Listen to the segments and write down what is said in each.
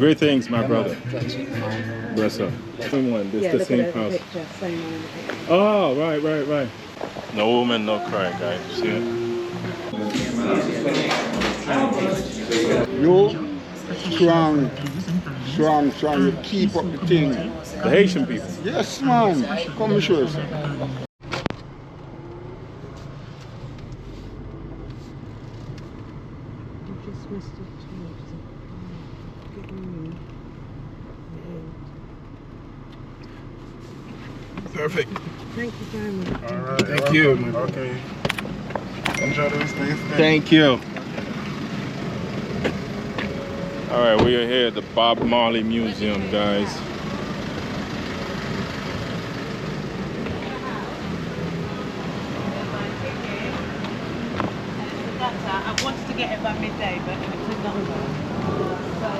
Great things, my brother. Bless up. Same one. This the same house. Same one in the picture. Oh, right. No woman, no cry, guys. See it? You strong. You keep up the thing. The Haitian people. Yes, man. Come and show us. Perfect. Thank you very much. All right. Thank you. Okay. Enjoy the rest of your stay. Thank you. All right, we are here at the Bob Marley Museum, guys. I wanted to get it by midday, but it took longer. So,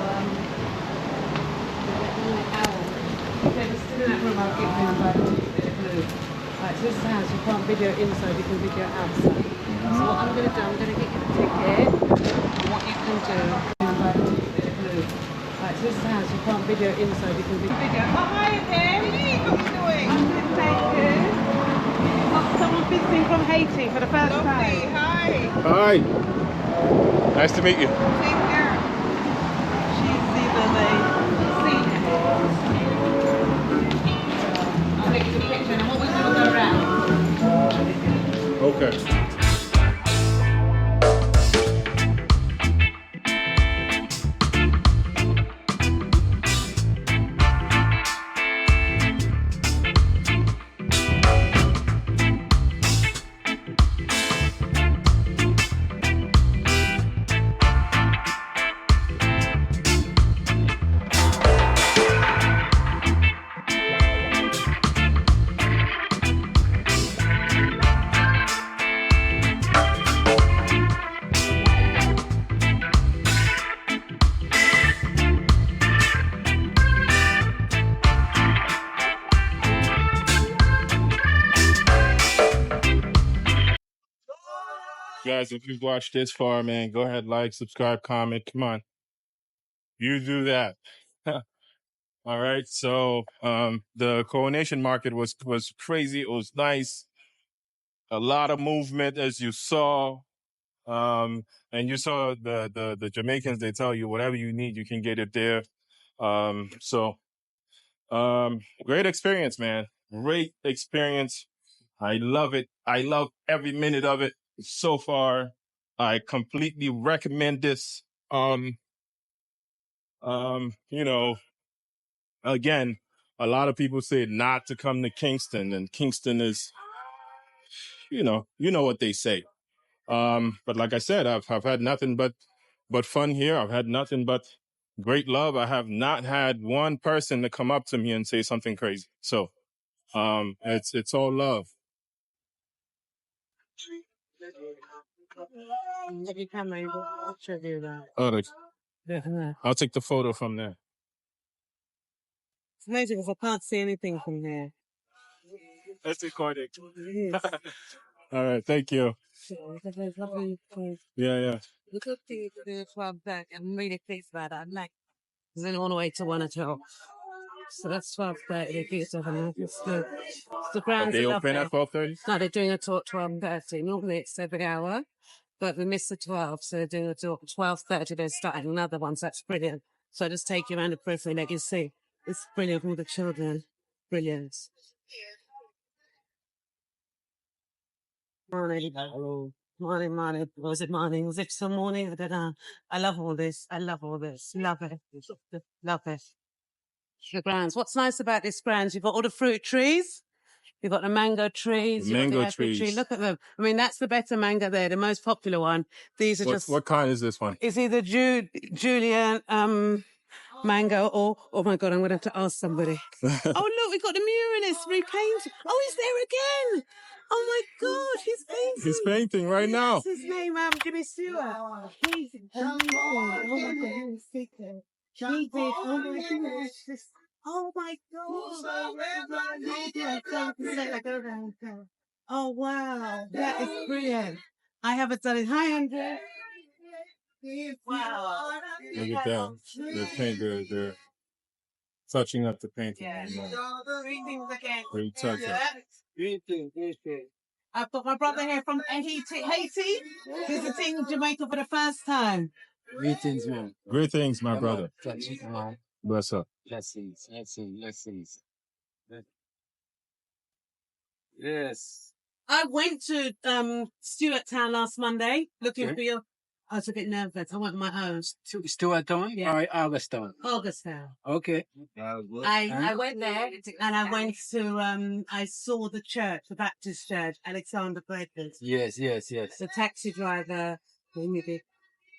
this is in that room I'll give you about a bit of blue. Right, so this is the house, you can't video inside, you can video outside. So what I'm going to do, I'm going to get you the ticket, and what you can do, about a bit of blue. Right, so this is the house, you can't video inside, you can video. Oh, hi there, what are you doing? I'm good, thank you. Oh, someone visiting from Haiti for the first time. Hi. Nice to meet you. Same here. She's either I'll take you the picture and what we're going to go around. Okay. Guys, if you've watched this far, man, go ahead, like, subscribe, comment. Come on. You do that. All right. So the coronation market was crazy. It was nice. A lot of movement, as you saw. And you saw the Jamaicans, they tell you whatever you need, you can get it there. Great experience, man. Great experience. I love it. I love every minute of it so far. I completely recommend this. You know, again, a lot of people say not to come to Kingston, and Kingston is, you know what they say. But like I said, I've had nothing but fun here. I've had nothing but great love. I have not had one person to come up to me and say something crazy. So, it's all love. If you can, maybe I'll show you that. Oh, Yeah. I'll take the photo from there. It's amazing because I can't see anything from here. Let's record it. All right, thank you. There's lovely place. Yeah. Look at the club back. I'm really pleased about that. I'm like, it's only on the way to 1 o'clock. So that's 12:30. It's good. The grounds They are open lovely. at 12:30? No, they're doing it till 12:30. Normally it's every hour, but we missed the 12, so they're doing it till 12:30. They're starting another one, so that's brilliant. So I just take you around the periphery, like you see. It's brilliant for all the children. Brilliant. Morning. Morning. Was it morning? Was it some morning? I don't know. I love all this. Love it. Love it. The grounds. What's nice about this grounds? You've got all the fruit trees. You've got the mango trees. The mango trees. Tree. Look at them. I mean, that's the better mango there, the most popular one. These are What kind is this one? It's either Julian mango or, oh my God, I'm going to have to ask somebody. Oh, look, we've got the muralist repainting. Oh, he's there again. Oh my God, he's painting. He's painting right now. What's his name? Jimmy Stewart. He's amazing. Oh my God, he's speaking. He did. Oh my goodness. Oh my God. Oh wow, that is brilliant. I haven't done it. Hi, Andrew. Wow. Look at that. They're touching up the painting. Yeah. Greetings again. Retouch it. I've got my brother here from Haiti, visiting Jamaica for the first time. Greetings, man. Greetings, my brother. Bless up. Blessings. Yes. I went to Stewart Town last Monday looking Okay. for your. I was a bit nervous. I went on my own. Stewart Town? Yeah. Or August Town? August Town. Okay. I went there and I went to I saw the church, the Baptist church, Alexander Breakfast. Yes. The taxi driver.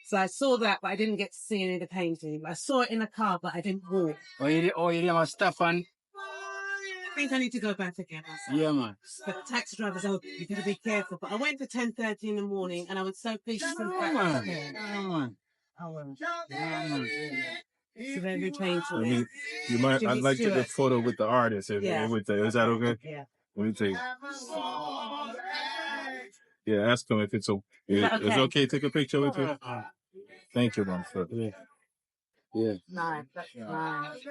So I saw that, but I didn't get to see any of the painting. I saw it in a car, but I didn't walk. You didn't have stuff on? I think I need to go back again. Yeah, man. But the taxi driver's open. You've got to be careful. But I went for 10:30 in the morning, and I was so pleased to come back. It's a very good painting. You might. Jimmy I'd like to Stewart. get a photo with the artist. Is that okay? Yeah. Let me take. Yeah, ask him if it's okay. that It's okay? okay to take a picture with you. Thank you, man. Yeah. Nice. That's nice.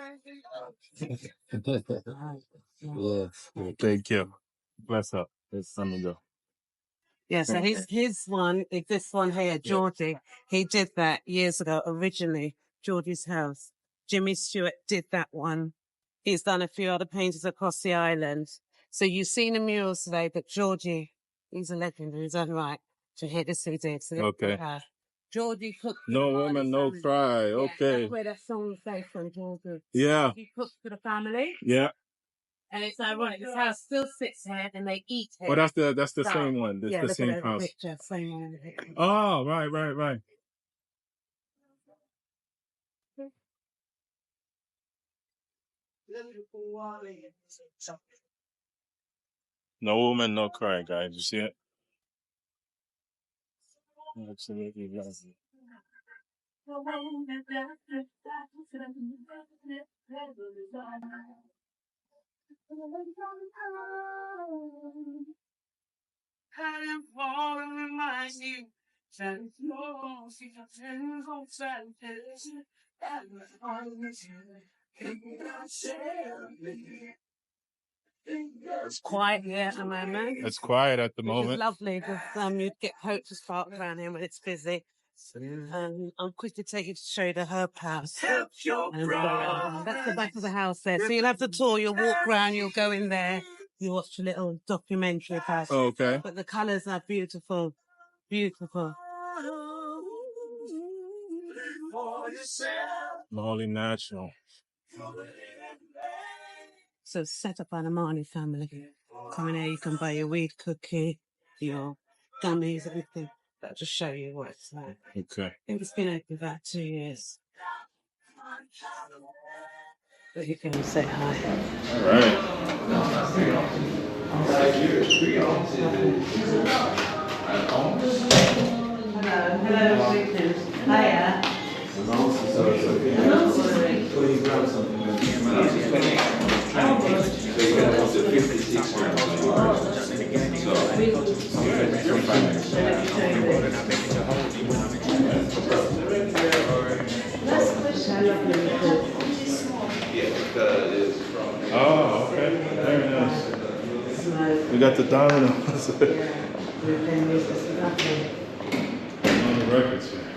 Yeah. Thank you. Bless up. Let's let me go. Yeah, so his one, this one here, Georgie, he did that years ago originally, Georgie's house. Jimmy Stewart did that one. He's done a few other paintings across the island. So you've seen the murals today, but Georgie, he's a legend in his own right. So here, this is who he did. So Okay. Georgie cooked. No woman, no cry. Yeah, Okay. that's where that song is from, Georgie. Yeah. He cooked for the family. Yeah. And it's ironic, this house still sits here and they eat here. Well, that's the same one. That's Yeah, the look same at the house. picture, same one. Oh, right. No woman, no cry, guys. You see it? Absolutely lovely. It's quiet here at the moment. It's quiet at the Which moment. is lovely because you'd get Coach's Park around here when it's busy. I'm quick to take you to show you the herb house. That's the back of the house there. So you'll have the tour, you'll walk around, you'll go in there, you watch a little documentary about it. Okay. But the colours are beautiful. Beautiful. Marley Natural. So set up by the Marley family. Come in here, you can buy your weed cookie, your gummies, everything. That'll just show you what it's like. Okay. I think it's been open about 2 years. But you can say hi. All right. Hello, greetings. Hiya. Oh, okay. Very nice. We got the dominoes. On the records here.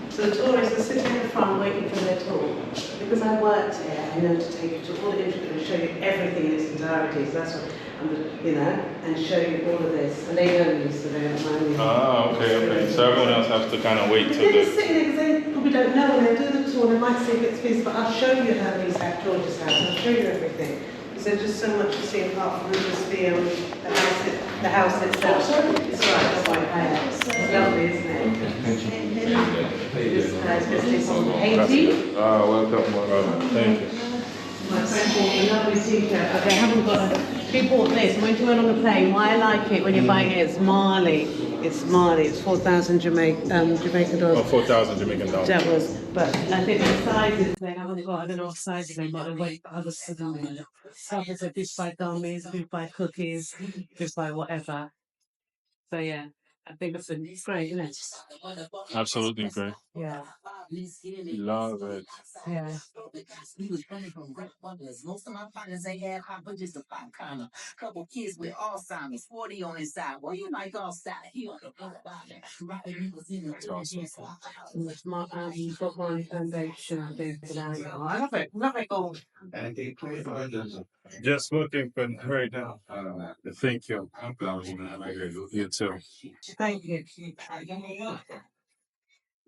So the tourists are sitting in the front waiting for their tour. Because I worked here, I know to take you to all the intricate and show you everything in its entirety. So that's what and show you all of this. And they know me, so they don't mind me. Ah, okay. So everyone else has to kind of wait till They're just the... sitting there because they probably don't know. When they do the tour, they might see if it's busy, but I'll show you how these at George's house. I'll show you everything. Because there's just so much to see apart from just the house itself. It's right, that's why it's lovely, isn't it? This guy's business from Haiti. Ah, welcome, my brother. Thank you. My friend bought a lovely t-shirt. Okay, I haven't got a... She bought this. When she went on the plane, why I like it when you're buying it, it's Marley. It's Marley. It's 4,000 Jamaican dollars. Oh, 4,000 Jamaican dollars. That was, but I think the sizes they haven't got. I don't know what sizes they got. And wait for others to do it. Some is a this by gummies, this by cookies, this by whatever. So yeah. I think it's great, isn't it? Absolutely great. Yeah. Love it. Yeah. And it's my Bob Marley Foundation thing today. I love it. Love it all. Just looking for right now. Thank you. You too. Thank you.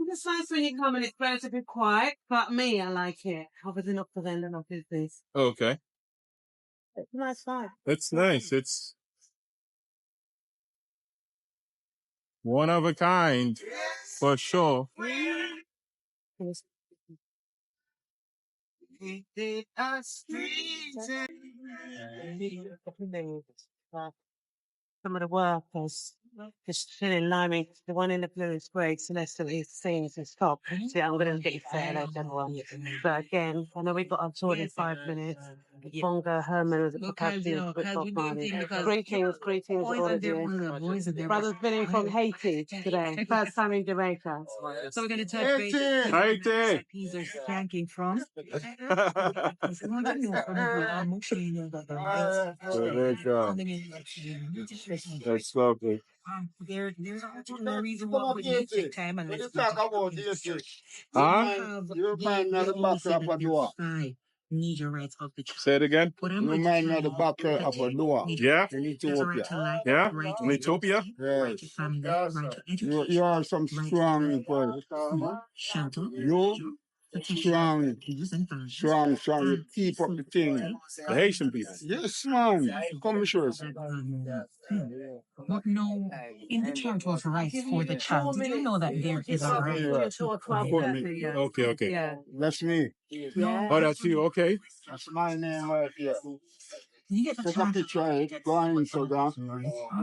It's nice when you come and it's relatively quiet, but me, I like it. Obviously not for them, they're not business. Okay. It's a nice vibe. It's nice. It's one of a kind, for sure. Yes. Some of the workers just feeling limey. The one in the blue is great. Celeste is seeing us and stop. So yeah, I'm going to get you fair like that one. But again, I know we've got our tour in 5 minutes. Bonga Herman was a capacity of Bob Marley. Greetings, all of you. Brother's been in from Haiti today. First time in Jamaica. So we're going to touch base. Haiti! He's skanking from. That's lovely. There's no reason why we need to take time and let's talk about this. Huh? You remind me of the buckle of a door. Say it again. You remind me of the buckle of a door. Yeah? In Ethiopia. Yeah? In Ethiopia? Yes. You are some strong people. You strong. You keep up the thing. The Haitian people. Yes, man. Come show us. But no, in the church was right for the child. Did you know that there is a right to quiet? Okay, okay. Yeah. That's me. Oh, that's you. Okay. That's my name right here. You get the Take a picture of it. Go on Instagram.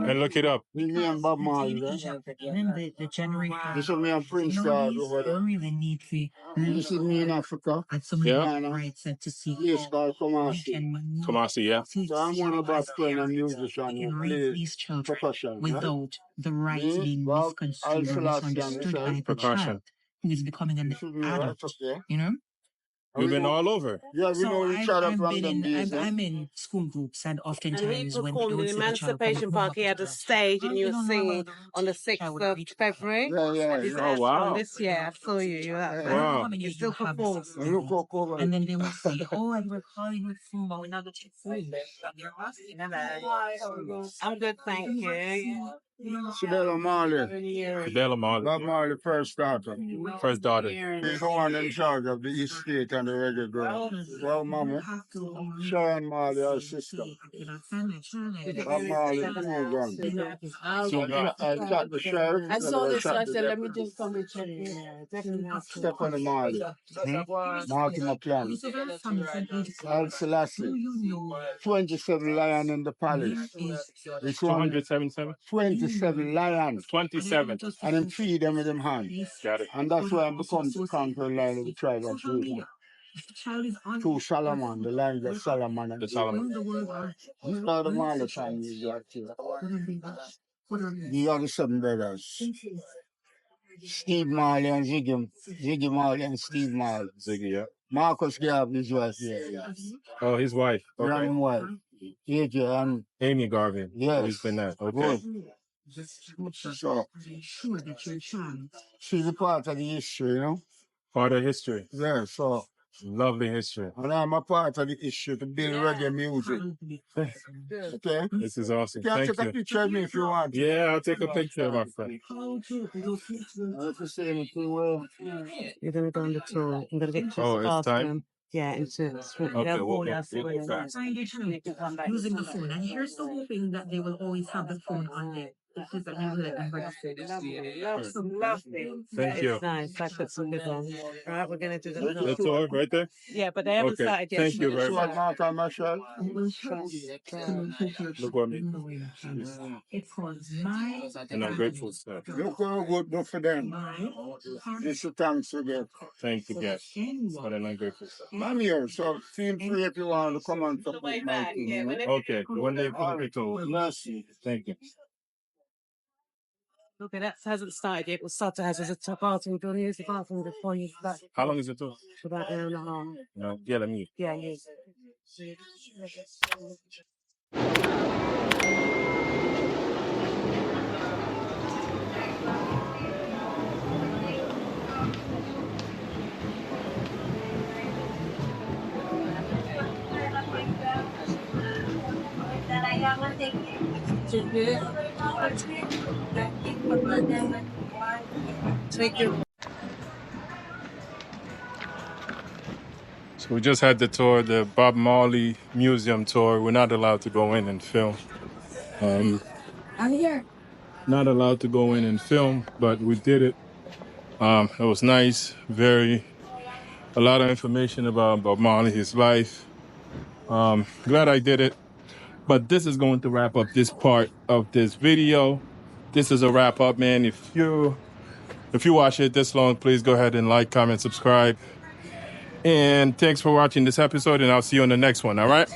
And look it up. Me and Bob Marley. the generation. This is me and Prince Dad over there. Really need to. This is me in Africa. Yeah. To see. Yes, guys, come on. Come on, see, yeah. So I'm one of our playing a musician who plays percussion. Without the right being misconstrued or misunderstood by the child who is becoming an adult. You know? We've been all over. Yeah, we know each other from them days. I'm in school groups and oftentimes when we don't see the Emancipation Park, he had a stage and you were singing on the 6th of February. Yeah. Oh, wow. This year, I saw you. Wow. You still perform. And then they will say, oh, I work Hollywood film, but we're not going to food. I'm good, thank you. Sibella Marley. Bella Marley. Bob Marley first daughter. First daughter. He's the one in charge of the East State and the reggae girl. Well, mama, Sharon Marley, her sister. Bob Marley, I shot the sheriff. I saw this, so I said, let me just come and check it. Stephanie Marley. Martin McClan. Al Selassie. 27 lion in the palace. It's 277? 27 lions. 27. And then feed them with them hands. Got it. And that's why I become the conquering lion of the tribe of Judah. To Solomon, the lions of Solomon. The Solomon. These are the Marley families right here. These are the 7 brothers. Steve Marley and Ziggy. Ziggy Marley and Steve Marley. Ziggy, yeah. Marcus Garvey, his wife here. Yeah. Oh, his wife. Okay. Ryan wife. AJ and Amy Garvin. yes. He's been that. Okay. Good. So, she's a part of the history, you know? Part of history. Yeah, so. Lovely history. And I'm a part of the history to build reggae music. Okay? This is awesome. You can Thank take a you. picture of me if you want. Yeah, I'll take a picture of my friend. That's the same thing where. You're going to go on the tour. I'm going to get to Oh, it's time? bathroom. Yeah, into Okay, using the phone. And here's the whole thing that they will always have the phone on there. Lovely. Thank you. It's nice. I put some good ones. All right, we're going to do the That's all right there? yeah, but they haven't Okay. started yet. Thank you very much. Mark and Marshall. Look what I mean. And I'm grateful, sir. Look how good, do for them. This is thanks again. Thank you, guys. But I'm grateful, sir. I'm here, so feel free if you want to come and support my team. You know? Okay. When they put it all. Mercy. Thank you. Okay, that hasn't started yet. We'll start to have as a bathroom. Do you want to use the bathroom before you back? How long is it tour? For about an hour and a half. No. Yeah, let me. Yeah, use it. Take your. So we just had the tour, the Bob Marley Museum tour. We're not allowed to go in and film. I'm here. Not allowed to go in and film, but we did it. It was nice. A lot of information about Bob Marley, his life. Glad I did it. But this is going to wrap up this part of this video. This is a wrap up, man. If you watch it this long, please go ahead and like, comment, subscribe. And thanks for watching this episode, and I'll see you on the next one, all right?